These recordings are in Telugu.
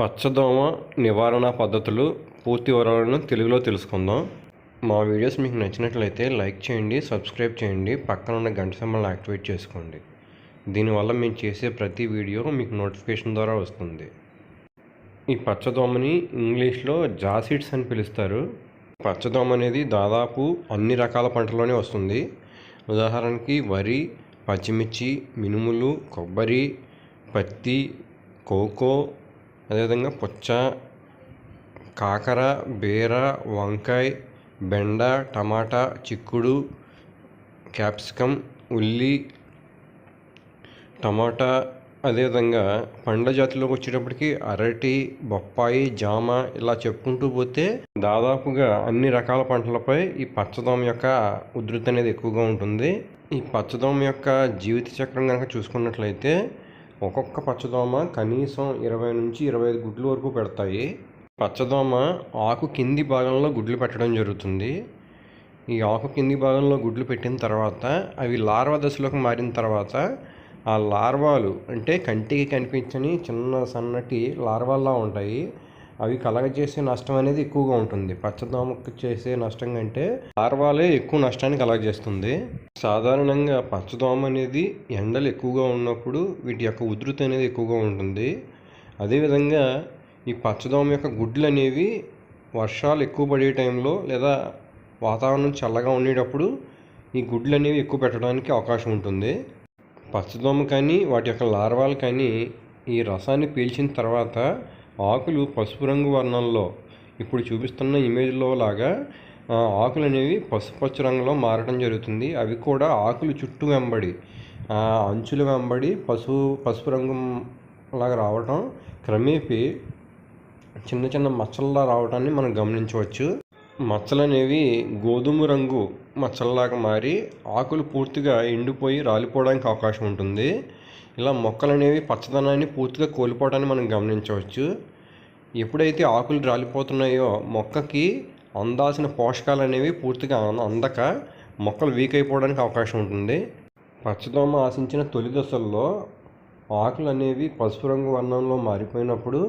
పచ్చదోమ నివారణ పద్ధతులు పూర్తి వివరాలను తెలుగులో తెలుసుకుందాం. మా వీడియోస్ మీకు నచ్చినట్లయితే లైక్ చేయండి, సబ్స్క్రైబ్ చేయండి, పక్కన ఉన్న గంట సింబల్ని యాక్టివేట్ చేసుకోండి. దీనివల్ల మేము చేసే ప్రతి వీడియో మీకు నోటిఫికేషన్ ద్వారా వస్తుంది. ఈ పచ్చదోమని ఇంగ్లీష్లో జాసిడ్స్ అని పిలుస్తారు. పచ్చదోమ అనేది దాదాపు అన్ని రకాల పంటల్లోనే వస్తుంది. ఉదాహరణకి వరి, పచ్చిమిర్చి, మినుములు, కొబ్బరి, పత్తి, కోకో, అదేవిధంగా పుచ్చ, కాకర, బీర, వంకాయ, బెండ, టమాటా, చిక్కుడు, క్యాప్సికమ్, ఉల్లి, టమాటా, అదేవిధంగా పండ్ల జాతిలోకి వచ్చేటప్పటికి అరటి, బొప్పాయి, జామ ఇలా చెప్పుకుంటూ పోతే దాదాపుగా అన్ని రకాల పంటలపై ఈ పచ్చదోమ యొక్క ఉధృతి అనేది ఎక్కువగా ఉంటుంది. ఈ పచ్చదోమ యొక్క జీవిత చక్రం కనుక చూసుకున్నట్లయితే ఒక్కొక్క పచ్చదోమ కనీసం 20 నుంచి 25 గుడ్లు వరకు పెడతాయి. పచ్చదోమ ఆకు కింది భాగంలో గుడ్లు పెట్టడం జరుగుతుంది. ఈ ఆకు కింది భాగంలో గుడ్లు పెట్టిన తర్వాత అవి లార్వా దశలోకి మారిన తర్వాత ఆ లార్వాలు అంటే కంటికి కనిపించని చిన్న సన్నటి లార్వాల్లా ఉంటాయి. అవి కలగజేసే నష్టం అనేది ఎక్కువగా ఉంటుంది. పచ్చదోమకు చేసే నష్టం కంటే లార్వాలే ఎక్కువ నష్టాన్ని కలగజేస్తుంది. సాధారణంగా పచ్చదోమ అనేది ఎండలు ఎక్కువగా ఉన్నప్పుడు వీటి యొక్క ఉధృతి అనేది ఎక్కువగా ఉంటుంది. అదేవిధంగా ఈ పచ్చదోమ యొక్క గుడ్లు అనేవి వర్షాలు ఎక్కువ పడే టైంలో లేదా వాతావరణం చల్లగా ఉండేటప్పుడు ఈ గుడ్లు అనేవి ఎక్కువ పెట్టడానికి అవకాశం ఉంటుంది. పచ్చదోమ కానీ వాటి యొక్క లార్వాలు కానీ ఈ రసాన్ని పీల్చిన తర్వాత ఆకులు పసుపు రంగు వర్ణంలో ఇప్పుడు చూపిస్తున్న ఇమేజ్లో లాగా ఆకులు అనేవి పసుపచ్చ రంగులో మారడం జరుగుతుంది. అవి కూడా ఆకులు చుట్టూ వెంబడి అంచుల వెంబడి పసుపు రంగు లాగా రావటం క్రమేపీ చిన్న చిన్న మచ్చల్లా రావటాన్ని మనం గమనించవచ్చు. మచ్చలు అనేవి గోధుమ రంగు మచ్చల్లాగా మారి ఆకులు పూర్తిగా ఎండిపోయి రాలిపోవడానికి అవకాశం ఉంటుంది. ఇలా మొక్కలు అనేవి పచ్చదనాన్ని పూర్తిగా కోల్పోవడాన్ని మనం గమనించవచ్చు. ఎప్పుడైతే ఆకులు రాలిపోతున్నాయో మొక్కకి అందాల్సిన పోషకాలు అనేవి పూర్తిగా అందక మొక్కలు వీక్ అయిపోవడానికి అవకాశం ఉంటుంది. పచ్చదోమ ఆశించిన తొలి దశల్లో ఆకులు అనేవి పసుపు రంగు వర్ణంలో మారిపోయినప్పుడు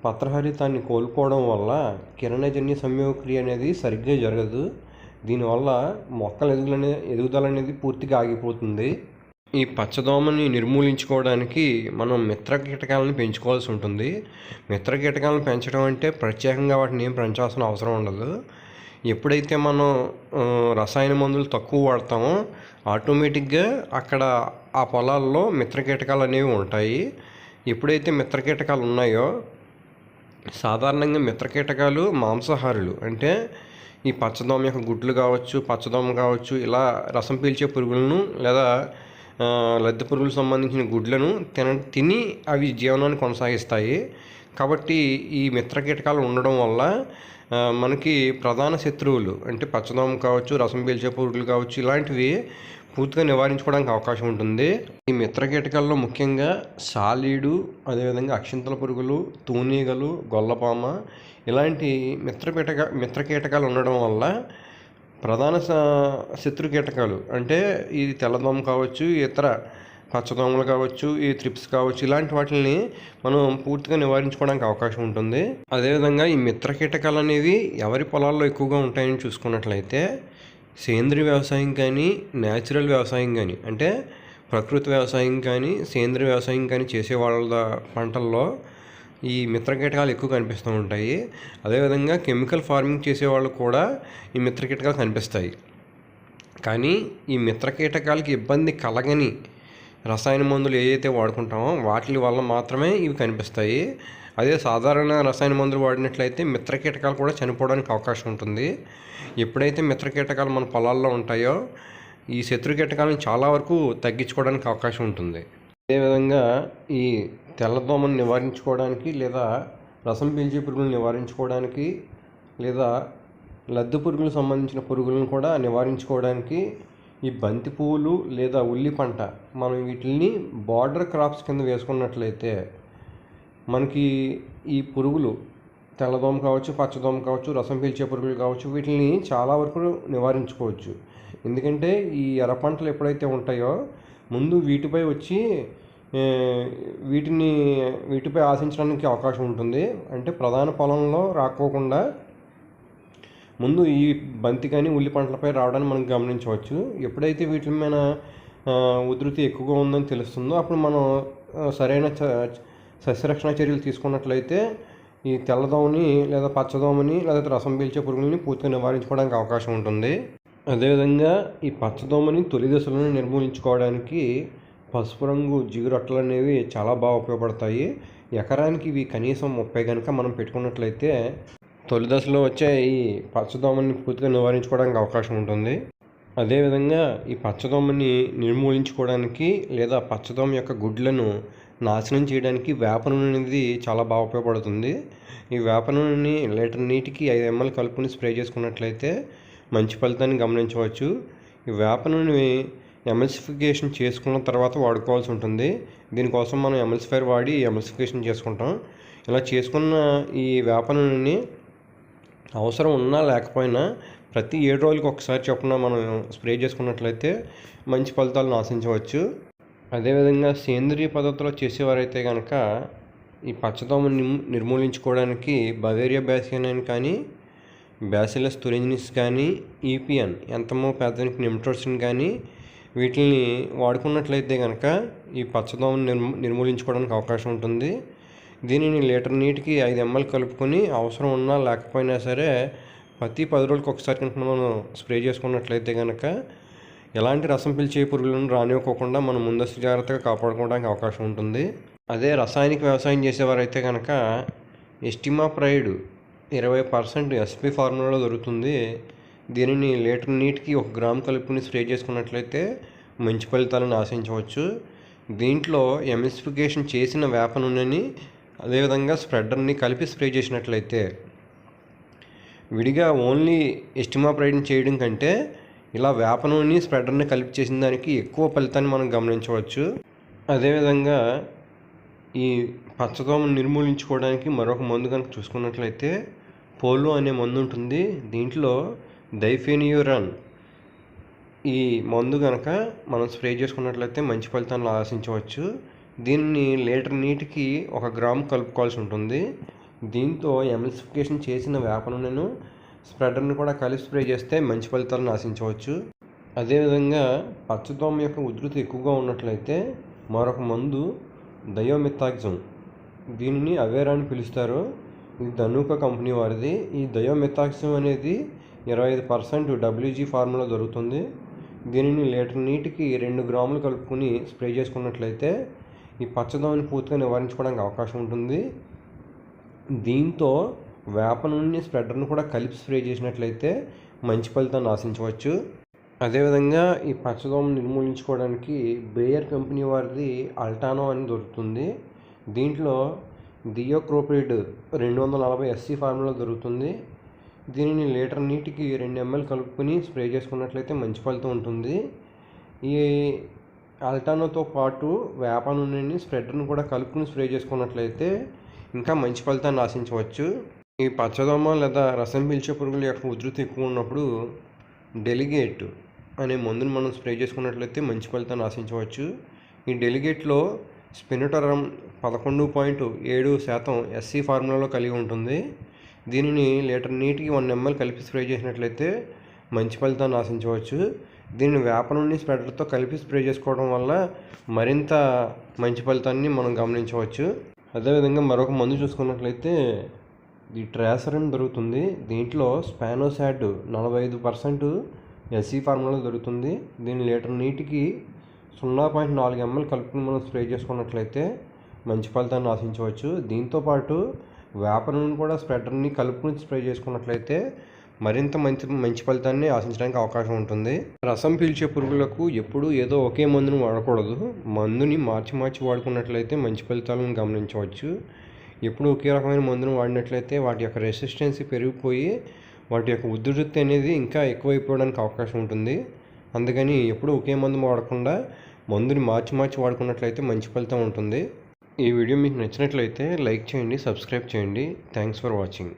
పత్రహరితాన్ని కోల్పోవడం వల్ల కిరణజన్య సంయోగక్రియ అనేది సరిగ్గా జరగదు. దీనివల్ల మొక్కల ఎదుగుదల అనేది పూర్తిగా ఆగిపోతుంది. ఈ పచ్చదోమని నిర్మూలించుకోవడానికి మనం మిత్ర కీటకాలను పెంచుకోవాల్సి ఉంటుంది. మిత్ర కీటకాలను పెంచడం అంటే ప్రత్యేకంగా వాటిని ఏం పెంచాల్సిన అవసరం ఉండదు. ఎప్పుడైతే మనం రసాయన మందులు తక్కువ వాడతామో ఆటోమేటిక్గా అక్కడ ఆ పొలాల్లో మిత్ర కీటకాలు అనేవి ఉంటాయి. ఎప్పుడైతే మిత్ర కీటకాలు ఉన్నాయో సాధారణంగా మిత్ర కీటకాలు మాంసాహారులు అంటే ఈ పచ్చదోమ యొక్క గుడ్లు కావచ్చు, పచ్చదోమ కావచ్చు, ఇలా రసం పీల్చే పురుగులను లేదా లద్దె పురుగులకు సంబంధించిన గుడ్లను తిని అవి జీవనాన్ని కొనసాగిస్తాయి. కాబట్టి ఈ మిత్ర కీటకాలు ఉండడం వల్ల మనకి ప్రధాన శత్రువులు అంటే పచ్చదోమ కావచ్చు, రసం పీల్చే పురుగులు కావచ్చు, ఇలాంటివి పూర్తిగా నివారించుకోవడానికి అవకాశం ఉంటుంది. ఈ మిత్ర కీటకాల్లో ముఖ్యంగా సాలీడు, అదేవిధంగా అక్షింతల పురుగులు, తూనీగలు, గొల్లపామ ఇలాంటి మిత్ర కీటకాలు ఉండడం వల్ల ప్రధాన శత్రు కీటకాలు అంటే ఈ తెల్లదోమ కావచ్చు, ఇతర పచ్చదోమలు కావచ్చు, ఈ త్రిప్స్ కావచ్చు, ఇలాంటి వాటిని మనం పూర్తిగా నివారించుకోవడానికి అవకాశం ఉంటుంది. అదేవిధంగా ఈ మిత్ర కీటకాలు అనేవి ఎవరి పొలాల్లో ఎక్కువగా ఉంటాయని చూసుకున్నట్లయితే సేంద్రీయ వ్యవసాయం కానీ, న్యాచురల్ వ్యవసాయం కానీ అంటే ప్రకృతి వ్యవసాయం కానీ, సేంద్రీయ వ్యవసాయం కానీ చేసే వాళ్ళ పంటల్లో ఈ మిత్ర కీటకాలు ఎక్కువ కనిపిస్తూ ఉంటాయి. అదేవిధంగా కెమికల్ ఫార్మింగ్ చేసేవాళ్ళు కూడా ఈ మిత్ర కీటకాలు కనిపిస్తాయి. కానీ ఈ మిత్ర కీటకాలకి ఇబ్బంది కలగని రసాయన మందులు ఏవైతే వాడుకుంటామో వాటి వల్ల మాత్రమే ఇవి కనిపిస్తాయి. అదే సాధారణ రసాయన మందులు వాడినట్లయితే మిత్ర కీటకాలు కూడా చనిపోవడానికి అవకాశం ఉంటుంది. ఎప్పుడైతే మిత్ర కీటకాలు మన పొలాల్లో ఉంటాయో ఈ శత్రు కీటకాలను చాలా వరకు తగ్గించుకోవడానికి అవకాశం ఉంటుంది. అదేవిధంగా ఈ తెల్లదోమను నివారించుకోవడానికి లేదా రసం పీల్చే పురుగులను నివారించుకోవడానికి లేదా లద్దె పురుగులకు సంబంధించిన పురుగులను కూడా నివారించుకోవడానికి ఈ బంతి పువ్వులు లేదా ఉల్లి పంట మనం వీటిని బార్డర్ క్రాప్స్ కింద వేసుకున్నట్లయితే మనకి ఈ పురుగులు తెల్లదోమ కావచ్చు, పచ్చదోమ కావచ్చు, రసం పీల్చే పురుగులు కావచ్చు, వీటిని చాలా వరకు నివారించుకోవచ్చు. ఎందుకంటే ఈ ఎర్ర పంటలు ఎప్పుడైతే ఉంటాయో ముందు వీటిపై వచ్చి వీటిపై ఆశించడానికి అవకాశం ఉంటుంది. అంటే ప్రధాన పొలంలో రాకోకుండా ముందు ఈ బంతి కానీ ఉల్లి పంటలపై రావడాన్ని మనం గమనించవచ్చు. ఎప్పుడైతే వీటి మీద ఉధృతి ఎక్కువగా ఉందని తెలుస్తుందో అప్పుడు మనం సరైన సస్యరక్షణ చర్యలు తీసుకున్నట్లయితే ఈ తెల్లదోమని లేదా పచ్చదోమని లేదా రసం పీల్చే పురుగులని పూర్తిగా నివారించుకోవడానికి అవకాశం ఉంటుంది. అదేవిధంగా ఈ పచ్చదోమని తొలి దశలను నిర్మూలించుకోవడానికి పసుపు రంగు జిగురొట్టలు అనేవి చాలా బాగా ఉపయోగపడతాయి. ఎకరానికి ఇవి కనీసం 30 కనుక మనం పెట్టుకున్నట్లయితే తొలి దశలో వచ్చే ఈ పచ్చదోమని పూర్తిగా నివారించుకోవడానికి అవకాశం ఉంటుంది. అదేవిధంగా ఈ పచ్చదోమని నిర్మూలించుకోవడానికి లేదా పచ్చదోమ యొక్క గుడ్లను నాశనం చేయడానికి వేప నూనె అనేది చాలా బాగా ఉపయోగపడుతుంది. ఈ వేప నూనెని లీటర్ నీటికి 5 ml కలుపుకొని స్ప్రే చేసుకున్నట్లయితే మంచి ఫలితాన్ని గమనించవచ్చు. ఈ వేప నూనె ఎమల్సిఫికేషన్ చేసుకున్న తర్వాత వాడుకోవాల్సి ఉంటుంది. దీనికోసం మనం ఎమల్సిఫైర్ వాడి ఎమల్సిఫికేషన్ చేసుకుంటాం. ఇలా చేసుకున్న ఈ వేప నూనెని అవసరం ఉన్నా లేకపోయినా ప్రతి 7 రోజులకు ఒకసారి చొప్పున మనం స్ప్రే చేసుకున్నట్లయితే మంచి ఫలితాలను ఆశించవచ్చు. అదేవిధంగా సేంద్రియ పద్ధతిలో చేసేవారైతే కనుక ఈ పచ్చదోమని నిర్మూలించుకోవడానికి బవేరియా బ్యాసియన్ కానీ బ్యాసిలస్ తురింజినిస్ కానీ ఈపిఎన్ ఎంతమో పెద్దనికి నిమ్టోసిన్ కానీ వీటిని వాడుకున్నట్లయితే కనుక ఈ పచ్చదోమని నిర్మూలించుకోవడానికి అవకాశం ఉంటుంది. దీనిని లీటర్ నీటికి 5 ml కలుపుకొని అవసరం ఉన్నా లేకపోయినా సరే ప్రతి 10 రోజులకు ఒకసారి కనుక మనం స్ప్రే చేసుకున్నట్లయితే కనుక ఎలాంటి రసం పీల్చే పురుగులను రానివ్వకుండా మనం ముందస్తు జాగ్రత్తగా కాపాడుకోవడానికి అవకాశం ఉంటుంది. అదే రసాయనిక వ్యవసాయం చేసేవారైతే కనుక ఎస్టిమాప్రైడ్ 20% ఎస్పీ ఫార్ములాలో దొరుకుతుంది. దీనిని లీటర్ నీటికి 1 గ్రామ్ కలుపుకొని స్ప్రే చేసుకున్నట్లయితే మంచి ఫలితాలను ఆశించవచ్చు. దీంట్లో ఎమిసిఫికేషన్ చేసిన వేప నూనెని అదేవిధంగా స్ప్రెడర్ని కలిపి స్ప్రే చేసినట్లయితే విడిగా ఓన్లీ ఎస్టిమాప్రైడ్ని చేయడం కంటే ఇలా వేప నూనెని స్ప్రెడర్ని కలిపి చేసిన దానికి ఎక్కువ ఫలితాన్ని మనం గమనించవచ్చు. అదేవిధంగా ఈ పచ్చదోమను నిర్మూలించుకోవడానికి మరొక మందు కనుక చూసుకున్నట్లయితే పోలో అనే మందు ఉంటుంది. దీంట్లో డైఫెనియూరాన్ ఈ మందు కనుక మనం స్ప్రే చేసుకున్నట్లయితే మంచి ఫలితాలను ఆశించవచ్చు. దీన్ని లీటర్ నీటికి 1 గ్రామ్ కలుపుకోవాల్సి ఉంటుంది. దీంతో ఎమల్సిఫికేషన్ చేసిన వేప నూనెను స్ప్రెడర్ని కూడా కలిసి స్ప్రే చేస్తే మంచి ఫలితాలను ఆశించవచ్చు. అదేవిధంగా పచ్చదోమ యొక్క ఉధృతి ఎక్కువగా ఉన్నట్లయితే మరొక మందు డయోమెథాక్సమ్, దీనిని అవేరా అని పిలుస్తారు. ఇది ధనుకా కంపెనీ వారిది. ఈ డయోమెథాక్సమ్ అనేది 25% WG ఫార్ములా దొరుకుతుంది. దీనిని లీటర్ నీటికి 2 గ్రాములు కలుపుకొని స్ప్రే చేసుకున్నట్లయితే ఈ పచ్చదోమని పూర్తిగా నివారించుకోవడానికి అవకాశం ఉంటుంది. దీంతో వేప నూనె స్ప్రెడర్ను కూడా కలిపి స్ప్రే చేసినట్లయితే మంచి ఫలితాన్ని ఆశించవచ్చు. అదేవిధంగా ఈ పచ్చదోమను నిర్మూలించుకోవడానికి బేయర్ కంపెనీ వారిది అల్టానో అని దొరుకుతుంది. దీంట్లో థియోక్రోపిడ్ 240 SC ఫార్ములా దొరుకుతుంది. దీనిని లీటర్ నీటికి 2 ml కలుపుకొని స్ప్రే చేసుకున్నట్లయితే మంచి ఫలితం ఉంటుంది. ఈ అల్టానోతో పాటు వేప నూనెని స్ప్రెడర్ని కూడా కలుపుకొని స్ప్రే చేసుకున్నట్లయితే ఇంకా మంచి ఫలితాన్ని ఆశించవచ్చు. ఈ పచ్చదోమ లేదా రసం పీల్చే పురుగుల యొక్క ఉధృతి ఎక్కువ ఉన్నప్పుడు డెలిగేట్ అనే మందుని మనం స్ప్రే చేసుకున్నట్లయితే మంచి ఫలితాన్ని ఆశించవచ్చు. ఈ డెలిగేట్లో స్పినోటరమ్ 11.7% SC ఫార్ములాలో కలిగి ఉంటుంది. దీనిని లీటర్ నీటికి 1 ml కలిపి స్ప్రే చేసినట్లయితే మంచి ఫలితాన్ని ఆశించవచ్చు. దీన్ని వేప నూనె స్ప్రెడర్తో కలిపి స్ప్రే చేసుకోవడం వల్ల మరింత మంచి ఫలితాన్ని మనం గమనించవచ్చు. అదేవిధంగా మరొక మందు చూసుకున్నట్లయితే ఈ ట్రేసర్ అని దొరుకుతుంది. దీంట్లో స్పానోసాడ్ 45% SC ఫార్ములా దొరుకుతుంది. దీన్ని లీటర్ నీటికి 0.4 ml కలుపుకుని మనం స్ప్రే చేసుకున్నట్లయితే మంచి ఫలితాన్ని ఆశించవచ్చు. దీంతోపాటు వేప నూనె కూడా స్ప్రెడర్ని కలుపుకుని స్ప్రే చేసుకున్నట్లయితే మరింత మంచి ఫలితాన్ని ఆశించడానికి అవకాశం ఉంటుంది. రసం పీల్చే పురుగులకు ఎప్పుడు ఏదో ఒకే మందును వాడకూడదు. మందుని మార్చి వాడుకున్నట్లయితే మంచి ఫలితాలను గమనించవచ్చు. ఎప్పుడు ఒకే రకమైన మందును వాడినట్లయితే వాటి యొక్క రెసిస్టెన్సీ పెరిగిపోయి వాటి యొక్క ఉధృతి అనేది ఇంకా ఎక్కువైపోవడానికి అవకాశం ఉంటుంది. అందుకని ఎప్పుడు ఒకే మందు వాడకుండా మందుని మార్చి వాడుకున్నట్లయితే మంచి ఫలితం ఉంటుంది. ఈ వీడియో మీకు నచ్చినట్లయితే లైక్ చేయండి, సబ్స్క్రైబ్ చేయండి. Thanks for watching.